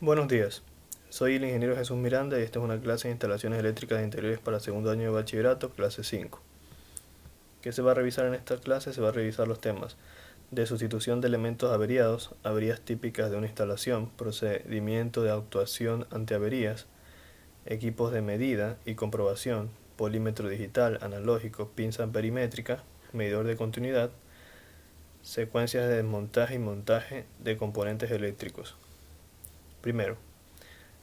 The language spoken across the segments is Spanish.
Buenos días, soy el ingeniero Jesús Miranda y esta es una clase de instalaciones eléctricas de interiores para segundo año de bachillerato, clase 5. ¿Qué se va a revisar en esta clase? Se va a revisar los temas de sustitución de elementos averiados, averías típicas de una instalación, procedimiento de actuación ante averías, equipos de medida y comprobación, polímetro digital, analógico, pinza perimétrica, medidor de continuidad, secuencias de desmontaje y montaje de componentes eléctricos. Primero,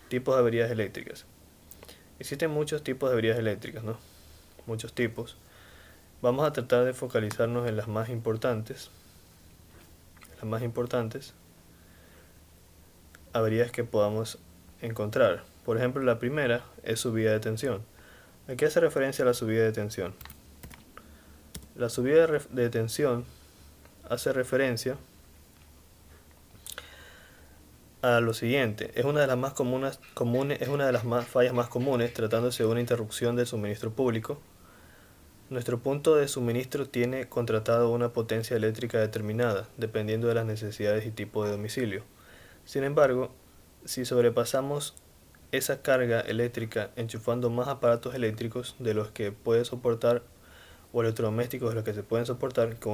tipos de averías eléctricas. Existen muchos tipos de averías eléctricas, ¿no? Muchos tipos. Vamos a tratar de focalizarnos en las más importantes. Las más importantes averías que podamos encontrar. Por ejemplo, la primera es subida de tensión. ¿A qué hace referencia la subida de tensión? La subida de tensión hace referencia a lo siguiente. Es una de las más comunes, es una de las fallas más comunes tratándose de una interrupción del suministro público. Nuestro punto de suministro tiene contratado una potencia eléctrica determinada, dependiendo de las necesidades y tipo de domicilio. Sin embargo, si sobrepasamos esa carga eléctrica enchufando más aparatos eléctricos de los que puede soportar o electrodomésticos de los que se pueden soportar con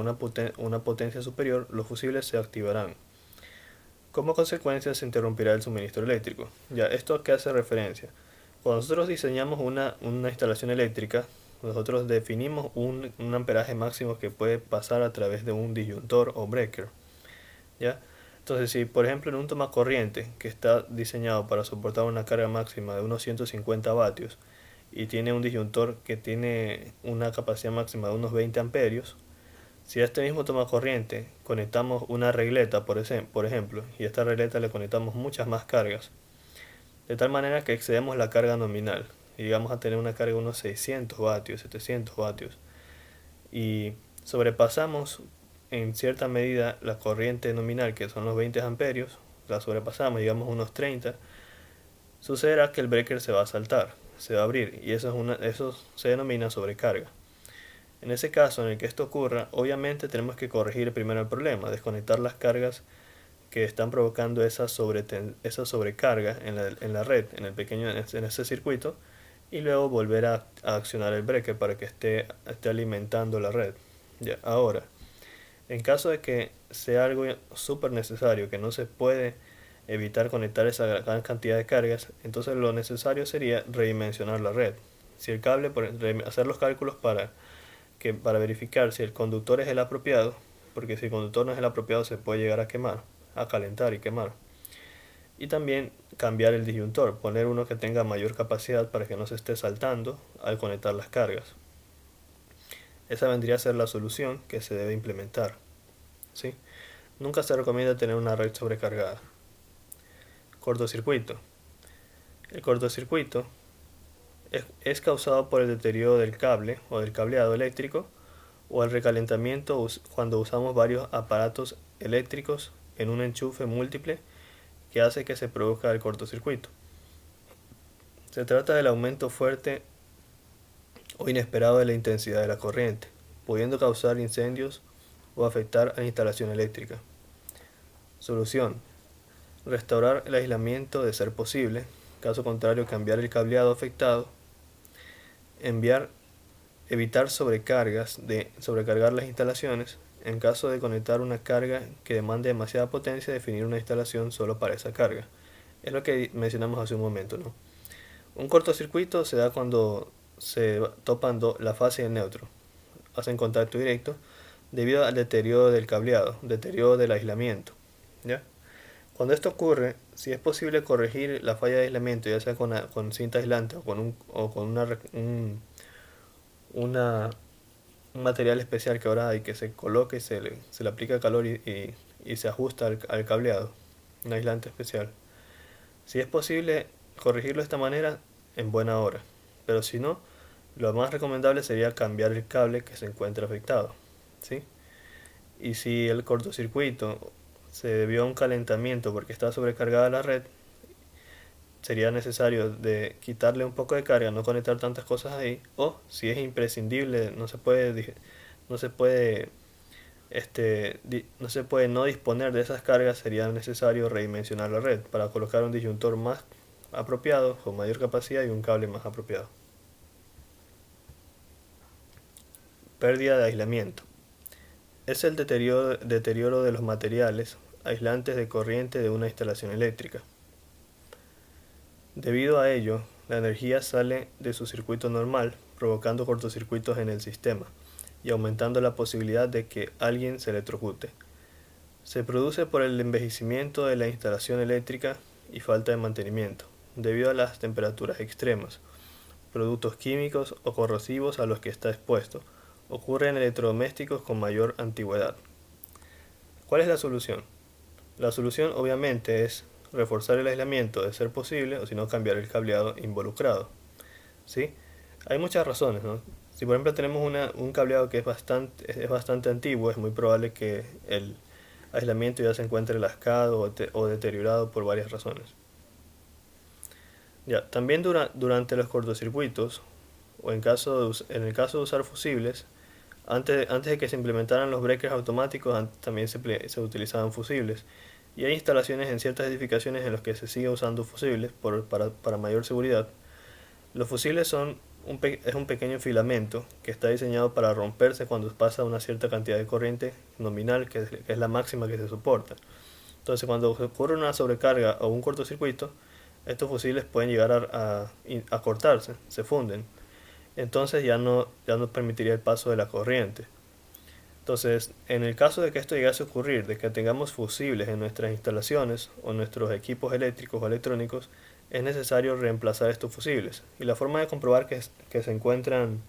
una potencia superior, los fusibles se activarán. Como consecuencia se interrumpirá el suministro eléctrico. Ya, ¿esto a qué hace referencia? Cuando nosotros diseñamos una instalación eléctrica, nosotros definimos un amperaje máximo que puede pasar a través de un disyuntor o breaker. ¿Ya? Entonces, si por ejemplo en un tomacorriente que está diseñado para soportar una carga máxima de unos 150 vatios y tiene un disyuntor que tiene una capacidad máxima de unos 20 amperios, si a este mismo tomacorriente conectamos una regleta, por ejemplo, y a esta regleta le conectamos muchas más cargas, de tal manera que excedemos la carga nominal y llegamos a tener una carga de unos 600 vatios, 700 vatios, y sobrepasamos en cierta medida la corriente nominal, que son los 20 amperios, la sobrepasamos, llegamos a unos 30, sucederá que el breaker se va a saltar, se va a abrir, y eso se denomina sobrecarga. En ese caso, en el que esto ocurra, obviamente tenemos que corregir primero el problema, desconectar las cargas que están provocando esa sobrecarga en la red, en ese circuito, y luego volver a accionar el breaker para que esté alimentando la red. Ya, ahora, en caso de que sea algo súper necesario, que no se puede evitar conectar esa gran cantidad de cargas, entonces lo necesario sería redimensionar la red. Si el cable, hacer los cálculos para verificar si el conductor es el apropiado, porque si el conductor no es el apropiado se puede llegar a quemar, a calentar y quemar. Y también cambiar el disyuntor, poner uno que tenga mayor capacidad para que no se esté saltando al conectar las cargas. Esa vendría a ser la solución que se debe implementar, ¿sí? Nunca se recomienda tener una red sobrecargada. Cortocircuito. El cortocircuito es causado por el deterioro del cable o del cableado eléctrico o el recalentamiento cuando usamos varios aparatos eléctricos en un enchufe múltiple que hace que se produzca el cortocircuito. Se trata del aumento fuerte o inesperado de la intensidad de la corriente, pudiendo causar incendios o afectar a la instalación eléctrica. Solución: restaurar el aislamiento de ser posible, caso contrario cambiar el cableado afectado, evitar sobrecargar las instalaciones. En caso de conectar una carga que demande demasiada potencia, definir una instalación solo para esa carga. Es lo que mencionamos hace un momento, ¿no? Un cortocircuito se da cuando se topan la fase y el neutro, hacen contacto directo debido al deterioro del cableado, deterioro del aislamiento, ¿ya? Cuando esto ocurre, si es posible corregir la falla de aislamiento, ya sea con cinta aislante o con una un material especial que ahora hay que se coloque, se le aplica calor y se ajusta al cableado, un aislante especial. Si es posible corregirlo de esta manera, en buena hora, pero si no, lo más recomendable sería cambiar el cable que se encuentra afectado, ¿sí? Y si el cortocircuito se debió a un calentamiento porque está sobrecargada la red, sería necesario de quitarle un poco de carga, no conectar tantas cosas ahí, o si es imprescindible, no se puede no se puede no disponer de esas cargas, sería necesario redimensionar la red para colocar un disyuntor más apropiado, con mayor capacidad y un cable más apropiado. Pérdida de aislamiento. Es el deterioro de los materiales aislantes de corriente de una instalación eléctrica. Debido a ello, la energía sale de su circuito normal, provocando cortocircuitos en el sistema y aumentando la posibilidad de que alguien se electrocute. Se produce por el envejecimiento de la instalación eléctrica y falta de mantenimiento, debido a las temperaturas extremas, productos químicos o corrosivos a los que está expuesto. Ocurre en electrodomésticos con mayor antigüedad. ¿Cuál es la solución? La solución obviamente es reforzar el aislamiento de ser posible, o si no cambiar el cableado involucrado. ¿Sí? Hay muchas razones, ¿no? Si por ejemplo tenemos un cableado que es bastante antiguo, es muy probable que el aislamiento ya se encuentre lascado o deteriorado por varias razones. Ya, también durante los cortocircuitos, o en el caso de usar fusibles, antes de que se implementaran los breakers automáticos, también se utilizaban fusibles. Y hay instalaciones en ciertas edificaciones en las que se sigue usando fusibles para mayor seguridad. Los fusibles es un pequeño filamento que está diseñado para romperse cuando pasa una cierta cantidad de corriente nominal, que es la máxima que se soporta. Entonces, cuando ocurre una sobrecarga o un cortocircuito, estos fusibles pueden llegar a cortarse, se funden. Entonces ya no permitiría el paso de la corriente. Entonces, en el caso de que esto llegase a ocurrir, de que tengamos fusibles en nuestras instalaciones o nuestros equipos eléctricos o electrónicos, es necesario reemplazar estos fusibles. Y la forma de comprobar que se encuentran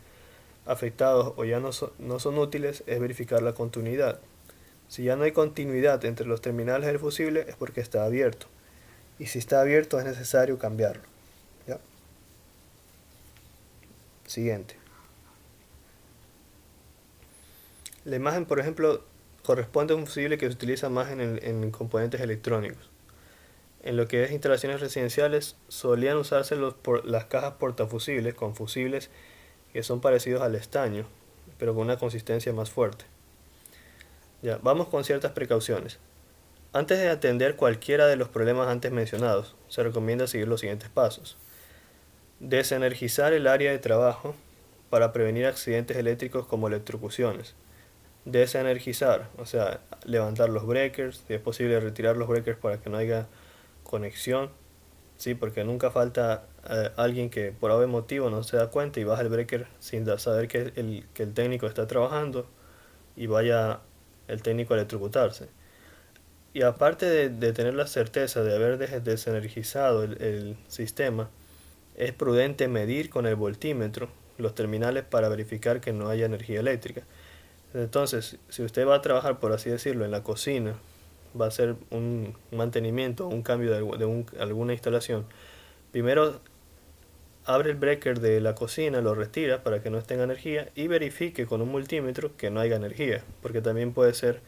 afectados o ya no son útiles es verificar la continuidad. Si ya no hay continuidad entre los terminales del fusible es porque está abierto. Y si está abierto es necesario cambiarlo. ¿Ya? Siguiente. La imagen, por ejemplo, corresponde a un fusible que se utiliza más en componentes electrónicos. En lo que es instalaciones residenciales, solían usarse las cajas portafusibles con fusibles que son parecidos al estaño, pero con una consistencia más fuerte. Ya, vamos con ciertas precauciones. Antes de atender cualquiera de los problemas antes mencionados, se recomienda seguir los siguientes pasos. Desenergizar el área de trabajo para prevenir accidentes eléctricos como electrocuciones. Desenergizar, o sea, levantar los breakers, si es posible retirar los breakers para que no haya conexión, ¿sí? Porque nunca falta alguien que por algún motivo no se da cuenta y baja el breaker sin saber que el técnico está trabajando y vaya el técnico a electrocutarse. Y aparte de tener la certeza de haber desenergizado el sistema, es prudente medir con el voltímetro los terminales para verificar que no haya energía eléctrica. Entonces, si usted va a trabajar, por así decirlo, en la cocina, va a hacer un mantenimiento, un cambio de alguna instalación, primero abre el breaker de la cocina, lo retira para que no tenga energía y verifique con un multímetro que no haya energía, porque también puede ser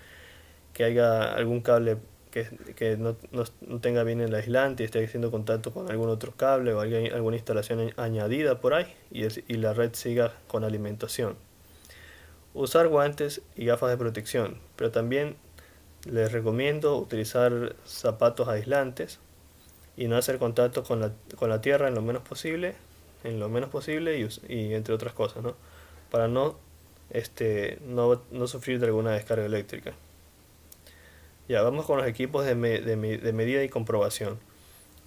que haya algún cable que no tenga bien el aislante y esté haciendo contacto con algún otro cable o alguna instalación añadida por ahí y la red siga con alimentación. Usar guantes y gafas de protección, pero también les recomiendo utilizar zapatos aislantes y no hacer contacto con la tierra en lo menos posible y entre otras cosas, ¿no? Para no sufrir de alguna descarga eléctrica. Ya, vamos con los equipos de medida y comprobación.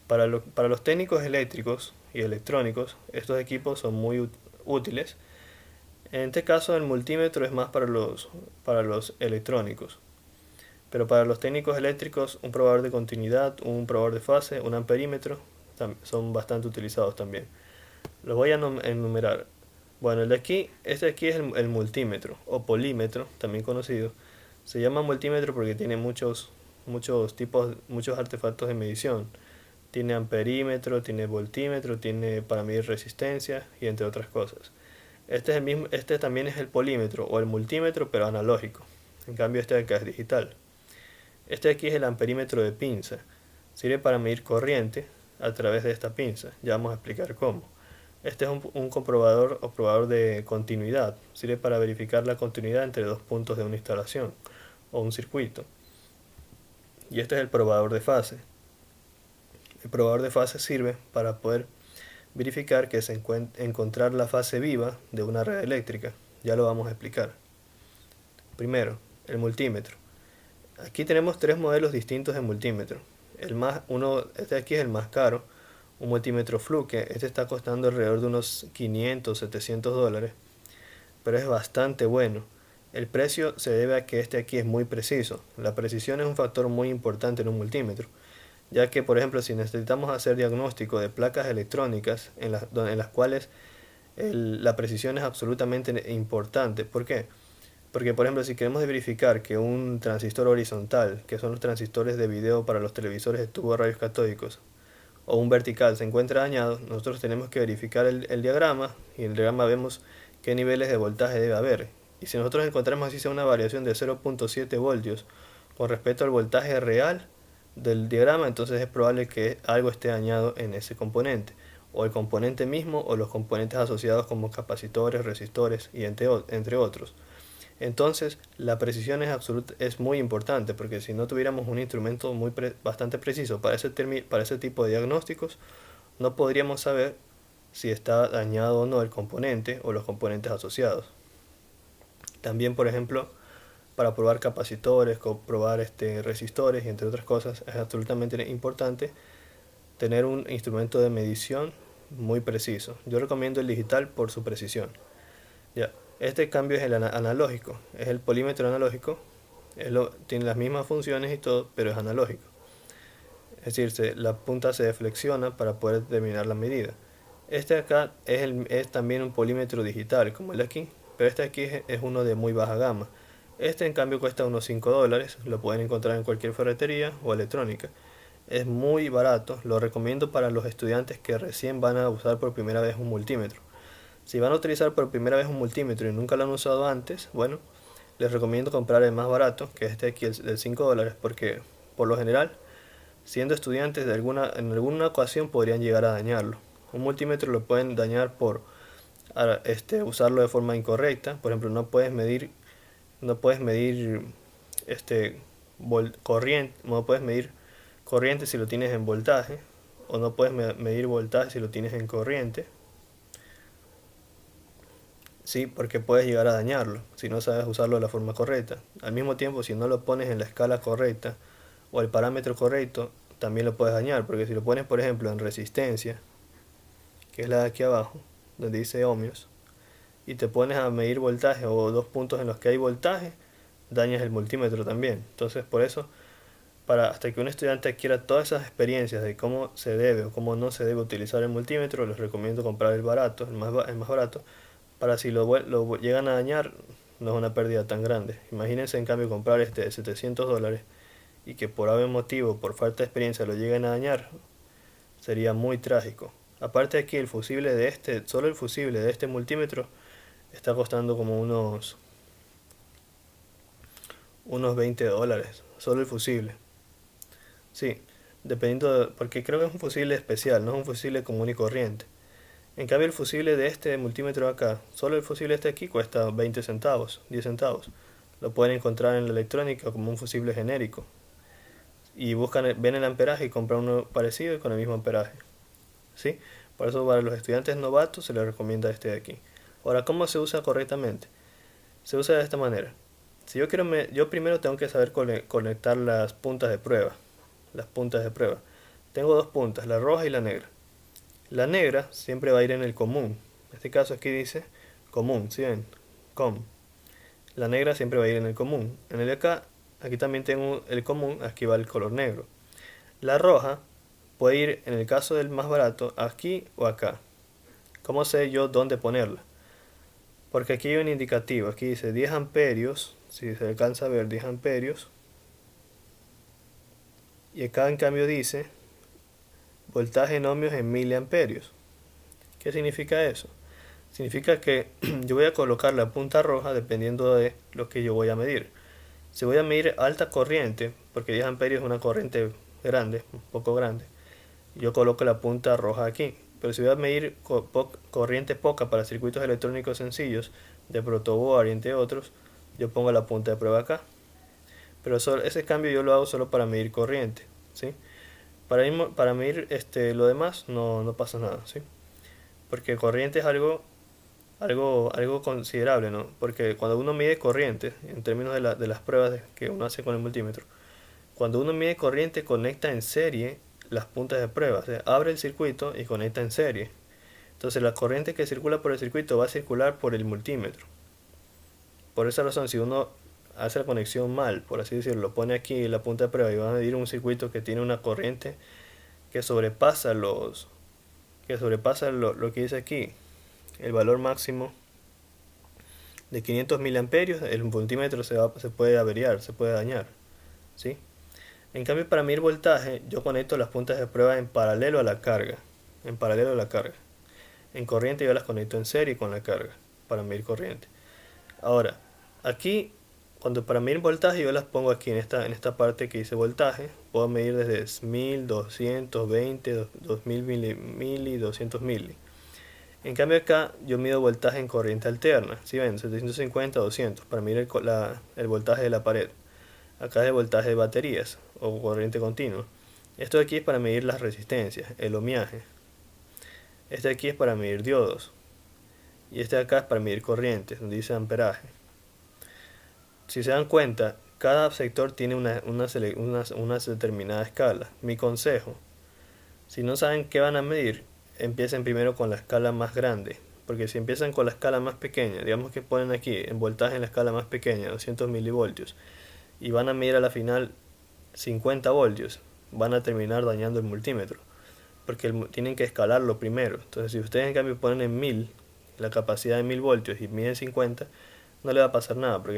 Para los técnicos eléctricos y electrónicos, estos equipos son muy útiles. En este caso, el multímetro es más para los electrónicos. Pero para los técnicos eléctricos, un probador de continuidad, un probador de fase, un amperímetro son bastante utilizados también. Los voy a enumerar. Bueno, este de aquí es el multímetro o polímetro, también conocido. Se llama multímetro porque tiene muchos artefactos de medición. Tiene amperímetro, tiene voltímetro, tiene para medir resistencia y entre otras cosas. Este también es el polímetro o el multímetro pero analógico. En cambio este de acá es digital. Este de aquí es el amperímetro de pinza. Sirve para medir corriente a través de esta pinza. Ya vamos a explicar cómo. Este es un comprobador o probador de continuidad. Sirve para verificar la continuidad entre dos puntos de una instalación. o un circuito. Y este es el probador de fase. El probador de fase sirve para poder verificar que se encontrar la fase viva de una red eléctrica. Ya lo vamos a explicar. Primero, el multímetro. Aquí tenemos tres modelos distintos de multímetro. Este de aquí es el más caro, un multímetro Fluke. Este está costando alrededor de unos 500, 700 dólares, pero es bastante bueno. El precio se debe a que este aquí es muy preciso. La precisión es un factor muy importante en un multímetro, ya que por ejemplo si necesitamos hacer diagnóstico de placas electrónicas en las cuales la precisión es absolutamente importante. ¿Por qué? Porque por ejemplo si queremos verificar que un transistor horizontal, que son los transistores de video para los televisores de tubo de rayos catódicos, o un vertical se encuentra dañado, nosotros tenemos que verificar el diagrama, y en el diagrama vemos qué niveles de voltaje debe haber. Y si nosotros encontramos así sea una variación de 0.7 voltios con respecto al voltaje real del diagrama, entonces es probable que algo esté dañado en ese componente, o el componente mismo o los componentes asociados como capacitores, resistores y entre otros. Entonces la precisión es muy importante, porque si no tuviéramos un instrumento bastante preciso para ese tipo de diagnósticos, no podríamos saber si está dañado o no el componente o los componentes asociados. También, por ejemplo, para probar capacitores, probar resistores y entre otras cosas, es absolutamente importante tener un instrumento de medición muy preciso. Yo recomiendo el digital por su precisión. Ya. Este cambio es el analógico, es el polímetro analógico, tiene las mismas funciones y todo, pero es analógico. Es decir, la punta se deflexiona para poder determinar la medida. Este acá es también un polímetro digital, como el de aquí, pero este aquí es uno de muy baja gama. Este en cambio cuesta unos 5 dólares, lo pueden encontrar en cualquier ferretería o electrónica. Es muy barato, lo recomiendo para los estudiantes que recién van a usar por primera vez un multímetro. Si van a utilizar por primera vez un multímetro y nunca lo han usado antes, bueno, les recomiendo comprar el más barato, que es este aquí, el de 5 dólares, porque por lo general, siendo estudiantes en alguna ocasión podrían llegar a dañarlo. Un multímetro lo pueden dañar por usarlo de forma incorrecta. Por ejemplo, no puedes medir corriente si lo tienes en voltaje, o no puedes medir voltaje si lo tienes en corriente. Sí, porque puedes llegar a dañarlo si no sabes usarlo de la forma correcta. Al mismo tiempo, si no lo pones en la escala correcta o el parámetro correcto, también lo puedes dañar, porque si lo pones, por ejemplo, en resistencia, que es la de aquí abajo, donde dice ohmios, y te pones a medir voltaje o dos puntos en los que hay voltaje, dañas el multímetro también. Entonces, por eso, hasta que un estudiante adquiera todas esas experiencias de cómo se debe o cómo no se debe utilizar el multímetro, les recomiendo comprar el barato, el más barato, para si lo llegan a dañar, no es una pérdida tan grande. Imagínense en cambio comprar este de 700 dólares y que por algún motivo, por falta de experiencia, lo lleguen a dañar, sería muy trágico. Aparte aquí solo el fusible de este multímetro está costando como unos 20 dólares, solo el fusible. Sí, porque creo que es un fusible especial, no es un fusible común y corriente. En cambio el fusible de este multímetro acá, solo el fusible este aquí cuesta 20 centavos, 10 centavos. Lo pueden encontrar en la electrónica como un fusible genérico. Y ven el amperaje y compran uno parecido y con el mismo amperaje. ¿Sí? Por eso para los estudiantes novatos se les recomienda este de aquí. Ahora, ¿cómo se usa correctamente? Se usa de esta manera. Si yo primero tengo que saber conectar las puntas de prueba. Las puntas de prueba. Tengo dos puntas, la roja y la negra. La negra siempre va a ir en el común. En este caso aquí dice común, ¿sí ven? Com. La negra siempre va a ir en el común. En el de acá, aquí también tengo el común, aquí va el color negro. La roja puede ir, en el caso del más barato, aquí o acá. ¿Cómo sé yo dónde ponerla? Porque aquí hay un indicativo, aquí dice 10 amperios, si se alcanza a ver 10 amperios. Y acá en cambio dice voltaje en ohmios en miliamperios. ¿Qué significa eso? Significa que yo voy a colocar la punta roja dependiendo de lo que yo voy a medir. Si voy a medir alta corriente, porque 10 amperios es una corriente grande, un poco grande, yo coloco la punta roja aquí. Pero si voy a medir corriente poca para circuitos electrónicos sencillos, de protoboard y entre otros, yo pongo la punta de prueba acá. pero ese cambio yo lo hago solo para medir corriente, ¿sí? Para medir lo demás no pasa nada, ¿sí? Porque corriente es algo considerable, ¿no? Porque cuando uno mide corriente, en términos de las pruebas que uno hace con el multímetro, cuando uno mide corriente conecta en serie las puntas de prueba, o sea, abre el circuito y conecta en serie. Entonces la corriente que circula por el circuito va a circular por el multímetro. Por esa razón, si uno hace la conexión mal, por así decirlo, lo pone aquí en la punta de prueba y va a medir un circuito que tiene una corriente que sobrepasa lo que dice aquí, el valor máximo de 500 miliamperios, el multímetro se puede averiar, se puede dañar, ¿sí? En cambio, para medir voltaje, yo conecto las puntas de prueba en paralelo a la carga, en paralelo a la carga. En corriente yo las conecto en serie con la carga para medir corriente. Ahora, aquí, cuando para medir voltaje yo las pongo aquí en esta parte que dice voltaje, puedo medir desde 1000, 220, 2000 mili, 200 mili. En cambio acá yo mido voltaje en corriente alterna, ¿sí ven? 750, 200 para medir el voltaje de la pared. Acá es el voltaje de baterías o corriente continua. Esto de aquí es para medir las resistencias, el ohmiaje. Este de aquí es para medir diodos. Y este de acá es para medir corrientes, donde dice amperaje. Si se dan cuenta, cada sector tiene una determinada escala. Mi consejo, si no saben qué van a medir, empiecen primero con la escala más grande. Porque si empiezan con la escala más pequeña, digamos que ponen aquí en voltaje en la escala más pequeña, 200 milivoltios, y van a medir a la final 50 voltios, van a terminar dañando el multímetro, porque tienen que escalarlo primero. Entonces si ustedes en cambio ponen en 1000 la capacidad de 1000 voltios y miden 50, no le va a pasar nada porque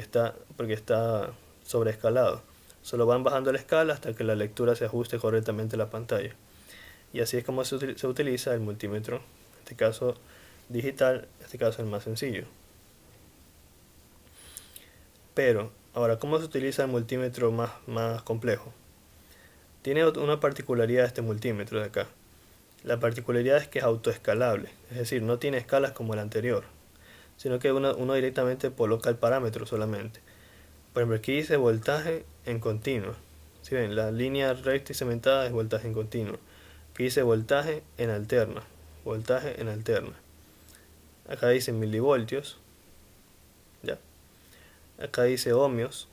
está sobreescalado. Solo van bajando la escala hasta que la lectura se ajuste correctamente a la pantalla. Y así es como se utiliza el multímetro, en este caso digital, en este caso el más sencillo. Pero, ahora, ¿cómo se utiliza el multímetro más complejo? Tiene una particularidad este multímetro de acá. La particularidad es que es autoescalable, es decir, no tiene escalas como el anterior, sino que uno directamente coloca el parámetro solamente. Por ejemplo, aquí dice voltaje en continuo. Si ven, la línea recta y cementada es voltaje en continuo. Aquí dice voltaje en alterna. Voltaje en alterna. Acá dice milivoltios. ¿Ya? Acá dice ohmios.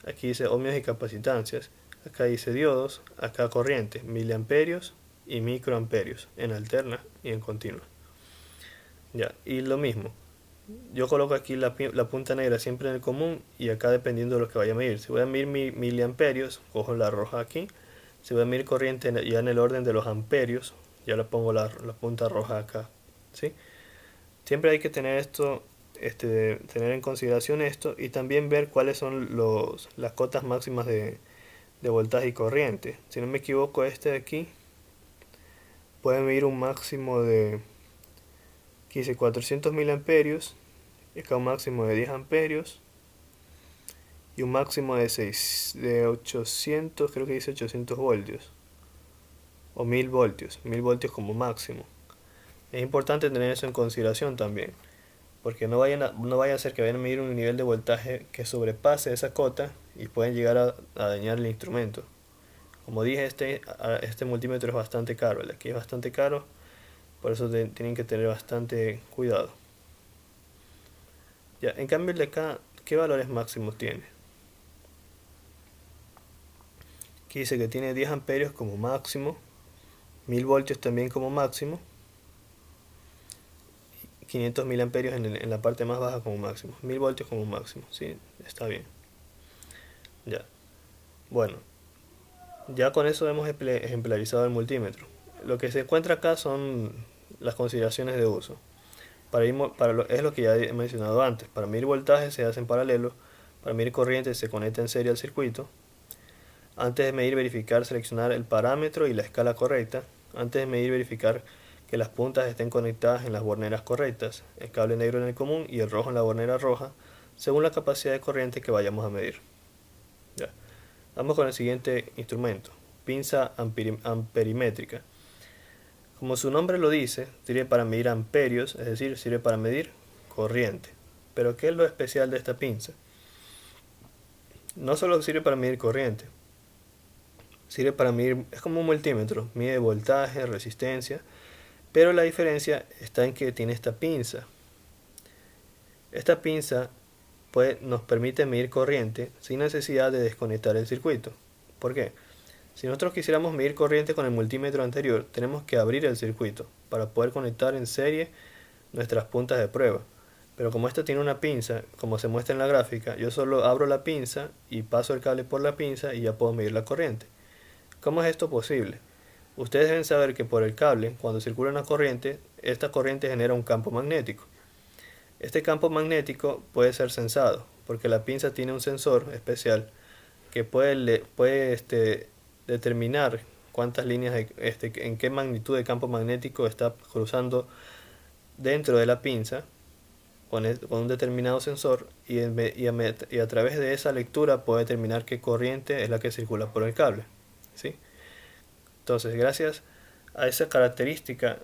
Aquí dice ohmios y capacitancias. Acá dice diodos. Acá corriente. Miliamperios y microamperios. En alterna y en continua. Ya, y lo mismo. Yo coloco aquí la punta negra siempre en el común y acá dependiendo de lo que vaya a medir. Si voy a medir miliamperios, cojo la roja aquí. Si voy a medir corriente ya en el orden de los amperios, ya le pongo la punta roja acá, ¿sí? Siempre hay que tener esto, tener en consideración esto y también ver cuáles son las cotas máximas de voltaje y corriente. Si no me equivoco, este de aquí puede medir un máximo de 400 miliamperios y acá un máximo de 10 amperios y un máximo de 800, creo que dice 800 voltios o 1000 voltios, 1000 voltios como máximo. Es importante tener eso en consideración también, porque no vaya a ser que vayan a medir un nivel de voltaje que sobrepase esa cota y pueden llegar a dañar el instrumento. Como dije, este multímetro es bastante caro, el de aquí es bastante caro, por eso tienen que tener bastante cuidado. Ya, en cambio el de acá, ¿qué valores máximos tiene? Aquí dice que tiene 10 amperios como máximo, 1000 voltios también como máximo, 500 miliamperios en la parte más baja como máximo, 1000 voltios como máximo, sí, está bien. Ya, bueno, ya con eso hemos ejemplarizado el multímetro. Lo que se encuentra acá son las consideraciones de uso. Es lo que ya he mencionado antes. Para medir voltaje se hace en paralelo. Para medir corriente se conecta en serie al circuito. Antes de medir, verificar, seleccionar el parámetro y la escala correcta. Antes de medir, verificar que las puntas estén conectadas en las borneras correctas. El cable negro en el común y el rojo en la bornera roja, según la capacidad de corriente que vayamos a medir. Ya. Vamos con el siguiente instrumento. Pinza amperimétrica. Como su nombre lo dice, sirve para medir amperios, es decir, sirve para medir corriente. Pero ¿qué es lo especial de esta pinza? No solo sirve para medir corriente, sirve para medir, es como un multímetro, mide voltaje, resistencia, pero la diferencia está en que tiene esta pinza. Esta pinza nos permite medir corriente sin necesidad de desconectar el circuito. ¿Por qué? Si nosotros quisiéramos medir corriente con el multímetro anterior, tenemos que abrir el circuito para poder conectar en serie nuestras puntas de prueba. Pero como esto tiene una pinza, como se muestra en la gráfica, yo solo abro la pinza y paso el cable por la pinza y ya puedo medir la corriente. ¿Cómo es esto posible? Ustedes deben saber que por el cable, cuando circula una corriente, esta corriente genera un campo magnético. Este campo magnético puede ser sensado, porque la pinza tiene un sensor especial que puede determinar cuántas líneas, en qué magnitud de campo magnético está cruzando dentro de la pinza con un determinado sensor y a través de esa lectura puede determinar qué corriente es la que circula por el cable. ¿Sí? Entonces, gracias a esa característica,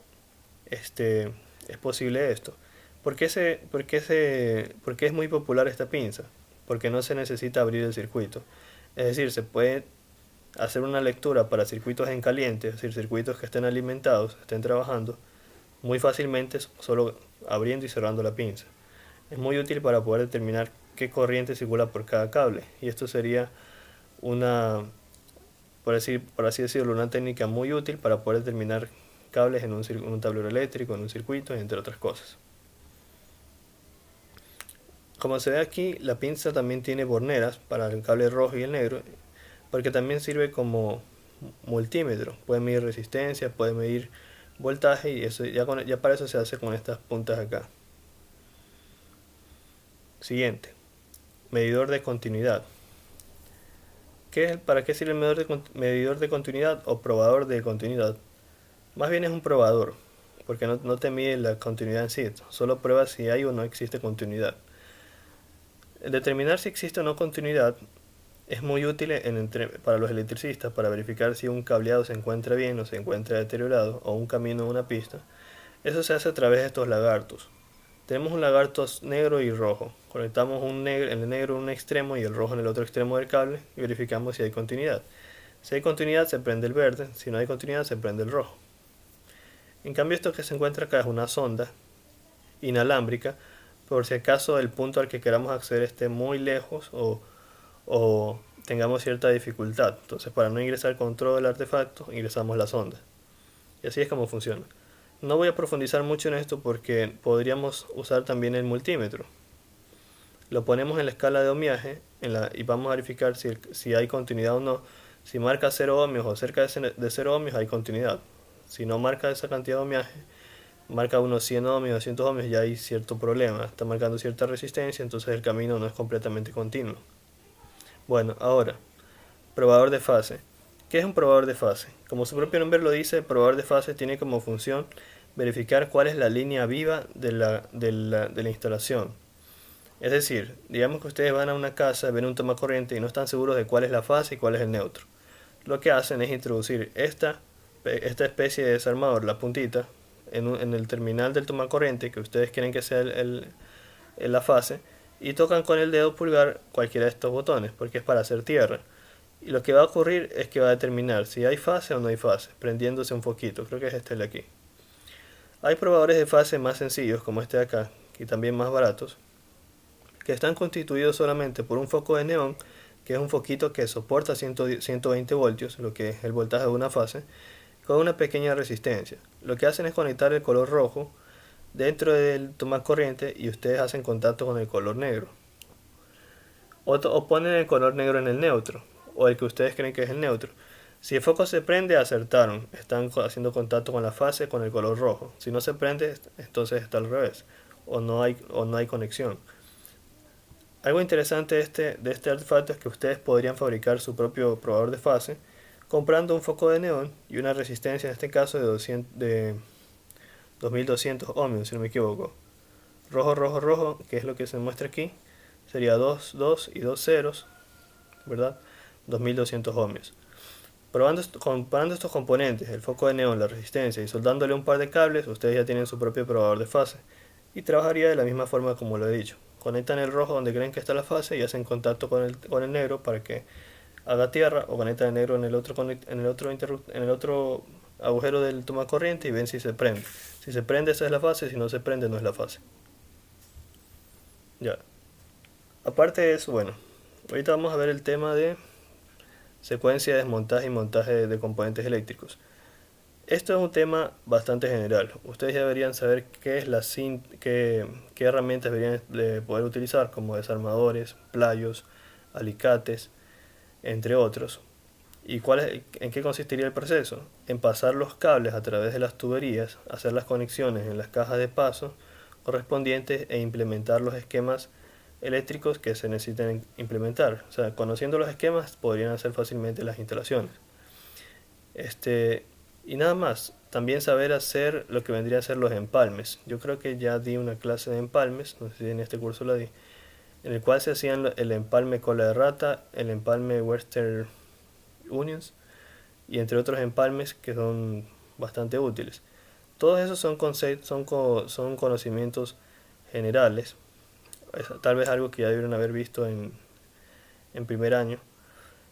es posible esto. ¿Por qué es muy popular esta pinza? Porque no se necesita abrir el circuito. Es decir, se puede hacer una lectura para circuitos en caliente, es decir, circuitos que estén alimentados, estén trabajando, muy fácilmente solo abriendo y cerrando la pinza. Es muy útil para poder determinar qué corriente circula por cada cable. Y esto sería una, por así decirlo, una técnica muy útil para poder determinar cables en un tablero eléctrico, en un circuito, entre otras cosas. Como se ve aquí, la pinza también tiene borneras para el cable rojo y el negro, porque también sirve como multímetro. Puede medir resistencia, puede medir voltaje y eso ya para eso se hace con estas puntas acá. Siguiente, medidor de continuidad. ¿Para qué sirve el medidor de continuidad o probador de continuidad? Más bien es un probador, porque no te mide la continuidad en sí, solo prueba si hay o no existe continuidad. Determinar si existe o no continuidad es muy útil para los electricistas para verificar si un cableado se encuentra bien o se encuentra deteriorado o un camino o una pista. Eso se hace a través de estos lagartos. Tenemos un lagarto negro y rojo. Conectamos el negro en un extremo y el rojo en el otro extremo del cable y verificamos si hay continuidad. Si hay continuidad se prende el verde, si no hay continuidad se prende el rojo. En cambio esto que se encuentra acá es una sonda inalámbrica por si acaso el punto al que queramos acceder esté muy lejos o tengamos cierta dificultad. Entonces para no ingresar con todo el artefacto ingresamos la sonda. Y así es como funciona. No voy a profundizar mucho en esto porque podríamos usar también el multímetro. Lo ponemos en la escala de ohmiaje y vamos a verificar si hay continuidad o no. Si marca 0 ohmios o cerca de 0 ohmios hay continuidad. Si no marca esa cantidad de ohmiaje, marca unos 100 ohmios, 200 ohmios, ya hay cierto problema. Está marcando cierta resistencia, entonces el camino no es completamente continuo. Bueno, ahora, probador de fase. ¿Qué es un probador de fase? Como su propio nombre lo dice, el probador de fase tiene como función verificar cuál es la línea viva de la instalación. Es decir, digamos que ustedes van a una casa, ven un tomacorriente y no están seguros de cuál es la fase y cuál es el neutro. Lo que hacen es introducir esta especie de desarmador, la puntita, en el terminal del tomacorriente que ustedes quieren que sea la fase, y tocan con el dedo pulgar cualquiera de estos botones, porque es para hacer tierra. Y lo que va a ocurrir es que va a determinar si hay fase o no hay fase, prendiéndose un foquito, creo que es este de aquí. Hay probadores de fase más sencillos, como este de acá, y también más baratos, que están constituidos solamente por un foco de neón, que es un foquito que soporta 120 voltios, lo que es el voltaje de una fase, con una pequeña resistencia. Lo que hacen es conectar el color rojo dentro del tomacorriente y ustedes hacen contacto con el color negro. O ponen el color negro en el neutro, o el que ustedes creen que es el neutro. Si el foco se prende, acertaron, están haciendo contacto con la fase con el color rojo. Si no se prende, entonces está al revés, o no hay conexión. Algo interesante de este artefacto es que ustedes podrían fabricar su propio probador de fase comprando un foco de neón y una resistencia, en este caso de 2200 ohmios, si no me equivoco. Rojo, rojo, rojo, que es lo que se muestra aquí, sería 2, 2 y 2 ceros, ¿verdad? 2200 ohmios. Comparando estos componentes, el foco de neón, la resistencia y soldándole un par de cables, ustedes ya tienen su propio probador de fase y trabajaría de la misma forma como lo he dicho. conectan el rojo donde creen que está la fase y hacen contacto con el negro para que haga tierra, o conectan el negro en el otro agujero del toma corriente y ven si se prende. Si se prende, esa es la fase; si no se prende, no es la fase. Ya. Aparte de eso, bueno, ahorita vamos a ver el tema de secuencia de desmontaje y montaje de componentes eléctricos. Esto es un tema bastante general. Ustedes ya deberían saber qué es qué herramientas deberían de poder utilizar, como desarmadores, playos, alicates, entre otros. ¿Y en qué consistiría el proceso? En pasar los cables a través de las tuberías, hacer las conexiones en las cajas de paso correspondientes e implementar los esquemas eléctricos que se necesiten implementar. O sea, conociendo los esquemas podrían hacer fácilmente las instalaciones. Y nada más. También saber hacer lo que vendría a ser los empalmes. Yo creo que ya di una clase de empalmes, no sé si en este curso la di, en el cual se hacían el empalme cola de rata, el empalme Western Unions y entre otros empalmes que son bastante útiles. Todos esos son conocimientos generales, tal vez algo que ya debieron haber visto en primer año,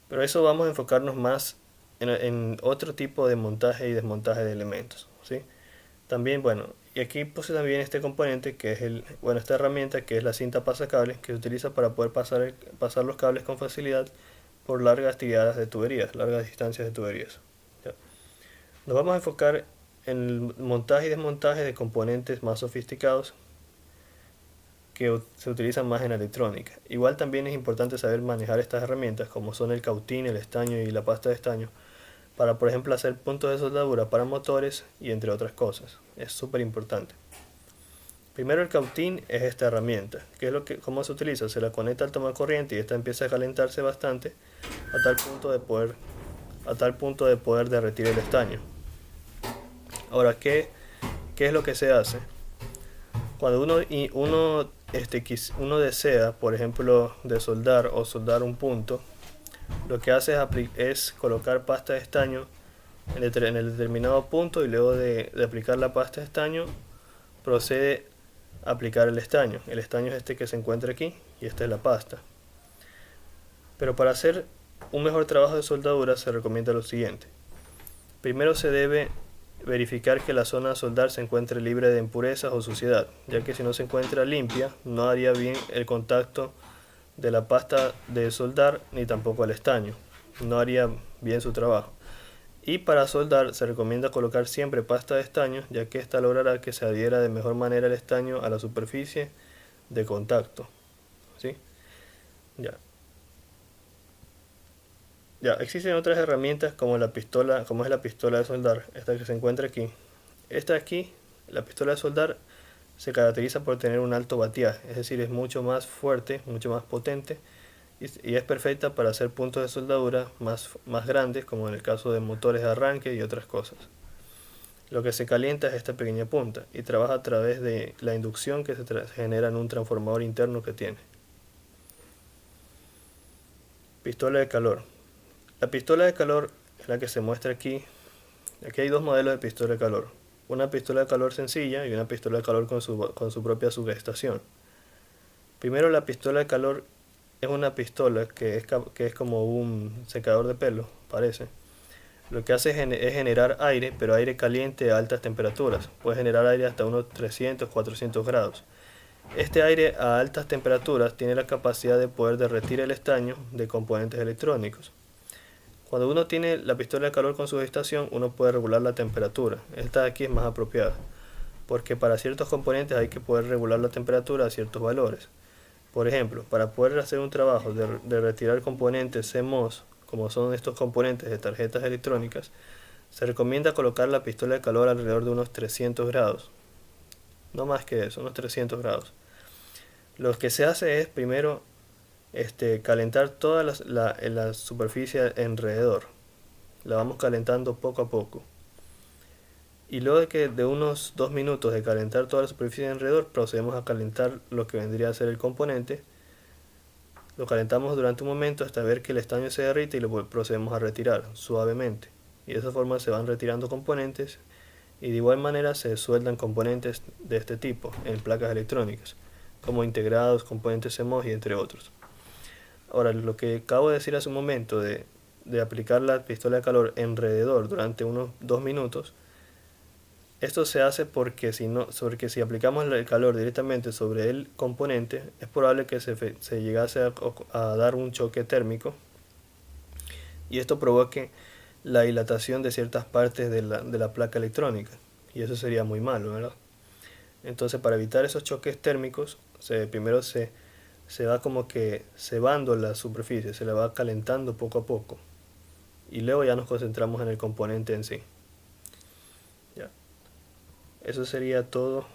pero eso vamos a enfocarnos más en otro tipo de montaje y desmontaje de elementos, ¿sí? También, bueno, y aquí puse también este componente que es esta herramienta que es la cinta pasacables, que se utiliza para poder pasar los cables con facilidad por largas tiradas de tuberías, largas distancias de tuberías. ¿Ya? Nos vamos a enfocar en el montaje y desmontaje de componentes más sofisticados que se utilizan más en electrónica. Igual también es importante saber manejar estas herramientas como son el cautín, el estaño y la pasta de estaño para, por ejemplo, hacer puntos de soldadura para motores y entre otras cosas. Es súper importante. Primero, el cautín es esta herramienta. ¿Cómo se utiliza? Se la conecta al toma corriente y esta empieza a calentarse bastante a tal punto de poder derretir el estaño. Ahora, ¿qué es lo que se hace? Cuando uno desea, por ejemplo, desoldar o soldar un punto, lo que hace es colocar pasta de estaño en el determinado punto y luego de aplicar la pasta de estaño procede a aplicar el estaño. El estaño es este que se encuentra aquí y esta es la pasta. Pero para hacer un mejor trabajo de soldadura se recomienda lo siguiente. Primero se debe verificar que la zona a soldar se encuentre libre de impurezas o suciedad, ya que si no se encuentra limpia no haría bien el contacto de la pasta de soldar ni tampoco el estaño, no haría bien su trabajo. Y para soldar se recomienda colocar siempre pasta de estaño, ya que esta logrará que se adhiera de mejor manera el estaño a la superficie de contacto. ¿Sí? Ya, existen otras herramientas como es la pistola de soldar, esta que se encuentra aquí. Esta aquí, la pistola de soldar, se caracteriza por tener un alto bateaje, es decir, es mucho más fuerte, mucho más potente y es perfecta para hacer puntos de soldadura más grandes, como en el caso de motores de arranque y otras cosas. Lo que se calienta es esta pequeña punta y trabaja a través de la inducción que se genera en un transformador interno que tiene. Pistola de calor. La pistola de calor es la que se muestra aquí. Aquí hay dos modelos de pistola de calor. Una pistola de calor sencilla y una pistola de calor con su propia subestación. Primero, la pistola de calor es una pistola que es como un secador de pelo, parece. Lo que hace es generar aire, pero aire caliente a altas temperaturas. Puede generar aire hasta unos 300, 400 grados. Este aire a altas temperaturas tiene la capacidad de poder derretir el estaño de componentes electrónicos. Cuando uno tiene la pistola de calor con subestación, uno puede regular la temperatura. Esta de aquí es más apropiada, porque para ciertos componentes hay que poder regular la temperatura a ciertos valores. Por ejemplo, para poder hacer un trabajo de retirar componentes CMOS, como son estos componentes de tarjetas electrónicas, se recomienda colocar la pistola de calor alrededor de unos 300 grados. No más que eso, unos 300 grados. Lo que se hace es primero calentar toda la superficie alrededor. La vamos calentando poco a poco. Y luego de unos 2 minutos de calentar toda la superficie alrededor, procedemos a calentar lo que vendría a ser el componente. Lo calentamos durante un momento hasta ver que el estaño se derrite y lo procedemos a retirar suavemente. Y de esa forma se van retirando componentes y de igual manera se sueldan componentes de este tipo en placas electrónicas. como integrados, componentes emoji, entre otros. Ahora, lo que acabo de decir hace un momento de aplicar la pistola de calor alrededor durante unos 2 minutos, esto se hace porque porque si aplicamos el calor directamente sobre el componente, es probable que se llegase a dar un choque térmico y esto provoque la dilatación de ciertas partes de la placa electrónica. Y eso sería muy malo, ¿verdad? Entonces, para evitar esos choques térmicos, primero se va como que cebando la superficie, se la va calentando poco a poco. Y luego ya nos concentramos en el componente en sí. Ya. Eso sería todo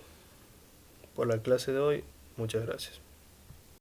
por la clase de hoy. Muchas gracias.